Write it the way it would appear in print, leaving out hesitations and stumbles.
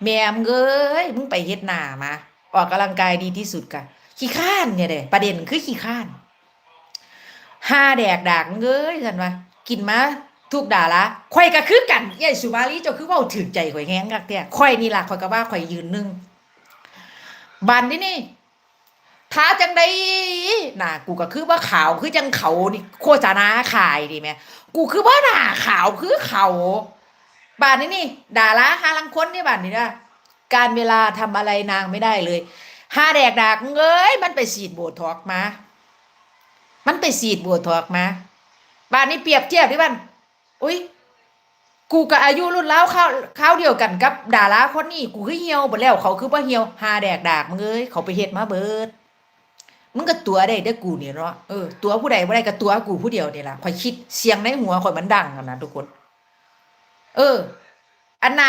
แม่มึงเอ้ยมึงไปเฮ็ดหน้ามาออกกำลังกายดีที่สุดกะขี้ข้านเนี่ยเด้ประเด็นคือขี้ข้านห้าแดกดากมึงเอ้ยฉันว่ากินมาทุกด่าละข่อยก็คือกันยายสุมาลีเจ้าคือเว้าถึกใจข่อยแฮงคักแท้ข่อยนี่ล่ะข่อยก็ว่าข่อยยืนหนึ่งบัดนี้นี่ท้าจังไดหน้ากูก็คือว่าขาวคือจังเขานี่โฆษณาขายดิแม่กูคือว่าหน้าขาวคือเขาบาดนี้นี่ด่าละหาลังคนนี่บาดนี้นะการเวลาทำอะไรนางไม่ได้เลยห้าแดกดากมึงเอ้ยมันไปฉีดโบท็อกซ์มามันไปฉีดโบท็อกซ์มาบาดนี้เปรียบเทียบดิบันอุ้ยกูกับอายุรุ่นแล้วข้าวเดียวกันกับดาราคนนี้กูคือเหี่ยวบ่แล้วเขาคือบ่เหี่ยวหาแดกดากมึงเอ้ยเขาไปเฮ็ดมาเบิดมึงก็ตัวได้เด้อกูนี่เนาะตัวผู้ใดบ่ได้ก็ตัวกูผู้เดียวนี่ล่ะข่อยคิดเสียงในหัวข่อยมันดังอะนะทุกคนเอออันน่า